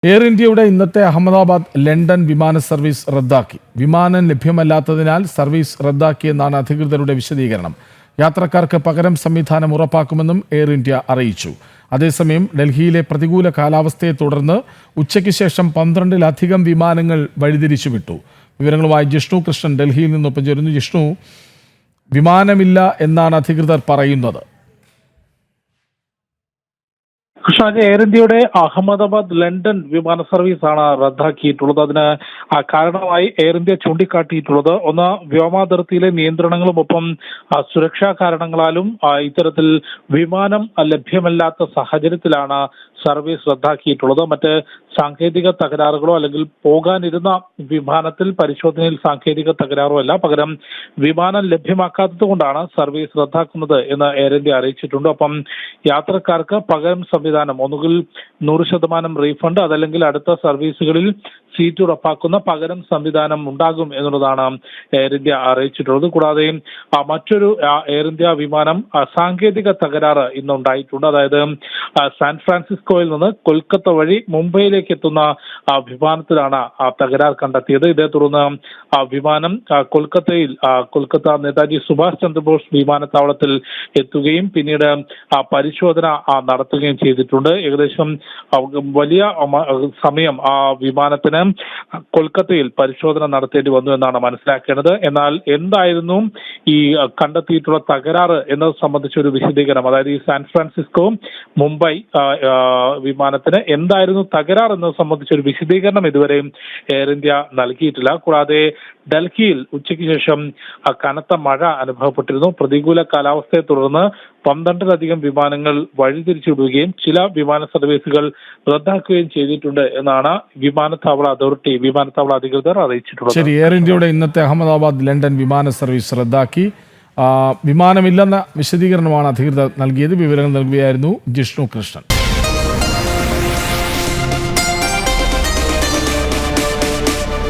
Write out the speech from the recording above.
Air ഇന്ത്യയുടെ ഇന്നത്തെ Ahmedabad London വിമാന സർവീസ് റദ്ദാക്കി. വിമാനം ലഭ്യമല്ലാത്തതിനാൽ സർവീസ് റദ്ദാക്കിയെന്നാണ് അധികൃതരുടെ വിശദീകരണം. യാത്രക്കാർക്ക് പകരം സംവിധാനം ഉറപ്പാക്കുമെന്നും എയർ ഇന്ത്യ അറിയിച്ചു. അതേസമയം ഡൽഹിയിലെ പ്രതികൂല കാലാവസ്ഥയെ തുടർന്ന് ഉച്ചയ്ക്ക് ശേഷം 12-ലധികം വിമാനങ്ങൾ വഴിതിരിച്ചുവിട്ടു. വിവരങ്ങളുമായി ജിഷ്ണു കൃഷ്ണൻ ഡൽഹിയിൽ നിന്നൊപ്പം ചേരുന്നു. ജിഷ്ണു, വിമാനമില്ല എന്നാണ് അധികൃതർ പറയുന്നത്. കൃഷ്ണ, എയർ ഇന്ത്യയുടെ അഹമ്മദാബാദ് ലണ്ടൻ വിമാന സർവീസാണ് റദ്ദാക്കിയിട്ടുള്ളത്. അതിന് കാരണമായി എയർ ഇന്ത്യ ചൂണ്ടിക്കാട്ടിയിട്ടുള്ളത് ഒന്ന്, വ്യോമാതിർത്തിയിലെ നിയന്ത്രണങ്ങളും ഒപ്പം സുരക്ഷാ കാരണങ്ങളാലും ഇത്തരത്തിൽ വിമാനം ലഭ്യമല്ലാത്ത സാഹചര്യത്തിലാണ് സർവീസ് റദ്ദാക്കിയിട്ടുള്ളത്. മറ്റ് സാങ്കേതിക തകരാറുകളോ അല്ലെങ്കിൽ പോകാനിരുന്ന വിമാനത്തിൽ പരിശോധനയിൽ സാങ്കേതിക തകരാറോ അല്ല, പകരം വിമാനം ലഭ്യമാക്കാത്തത് കൊണ്ടാണ് സർവീസ് റദ്ദാക്കുന്നത് എന്ന് എയർ ഇന്ത്യ അറിയിച്ചിട്ടുണ്ട്. ഒപ്പം യാത്രക്കാർക്ക് പകരം സംവിധാനം ഒന്നുകിൽ 100% റീഫണ്ട്, അതല്ലെങ്കിൽ അടുത്ത സർവീസുകളിൽ സീറ്റ് ഉറപ്പാക്കുന്ന പകരം സംവിധാനം ഉണ്ടാകും എന്നുള്ളതാണ് എയർ ഇന്ത്യ അറിയിച്ചിട്ടുള്ളത്. കൂടാതെ മറ്റൊരു എയർ ഇന്ത്യ വിമാനം സാങ്കേതിക തകരാറ് ഇന്നുണ്ടായിട്ടുണ്ട്. അതായത് സാൻ ഫ്രാൻസിസ്കോയിൽ നിന്ന് കൊൽക്കത്ത വഴി മുംബൈയിലേക്ക് എത്തുന്ന വിമാനത്തിലാണ് തകരാർ കണ്ടെത്തിയത്. ഇതേ തുടർന്ന് വിമാനം കൊൽക്കത്ത നേതാജി സുഭാഷ് ചന്ദ്രബോസ് വിമാനത്താവളത്തിൽ എത്തുകയും പിന്നീട് പരിശോധന നടത്തുകയും ചെയ്തിട്ടുണ്ട്. ഏകദേശം വലിയ സമയം ആ വിമാനത്തിന് കൊൽക്കത്തയിൽ പരിശോധന നടത്തേണ്ടി വന്നു എന്നാണ് മനസ്സിലാക്കേണ്ടത്. എന്നാൽ എന്തായിരുന്നു ഈ കണ്ടെത്തിയിട്ടുള്ള തകരാറ് എന്നത് സംബന്ധിച്ച ഒരു വിശദീകരണം, അതായത് ഈ സാൻ ഫ്രാൻസിസ്കോ മുംബൈ വിമാനത്തിന് എന്തായിരുന്നു തകരാർ എന്നത് സംബന്ധിച്ച ഒരു വിശദീകരണം ഇതുവരെയും എയർ ഇന്ത്യ നൽകിയിട്ടില്ല. കൂടാതെ ഡൽഹിയിൽ ഉച്ചയ്ക്ക് ശേഷം കനത്ത മഴ അനുഭവപ്പെട്ടിരുന്നു. പ്രതികൂല കാലാവസ്ഥയെ തുടർന്ന് 12-ലധികം വിമാനങ്ങൾ വഴിതിരിച്ചുവിടുകയും ചില വിമാന സർവീസുകൾ റദ്ദാക്കുകയും ചെയ്തിട്ടുണ്ട് എന്നാണ് വിമാനത്താവള അധികൃതർ അറിയിച്ചിട്ടുള്ളത്. ശരി, എയർ ഇന്ത്യയുടെ ഇന്നത്തെ അഹമ്മദാബാദ് ലണ്ടൻ വിമാന സർവീസ് റദ്ദാക്കി. വിമാനമില്ലെന്ന വിശദീകരണമാണ് അധികൃതർ നൽകിയത്. വിവരങ്ങൾ നൽകുകയായിരുന്നു ജിഷ്ണു കൃഷ്ണൻ.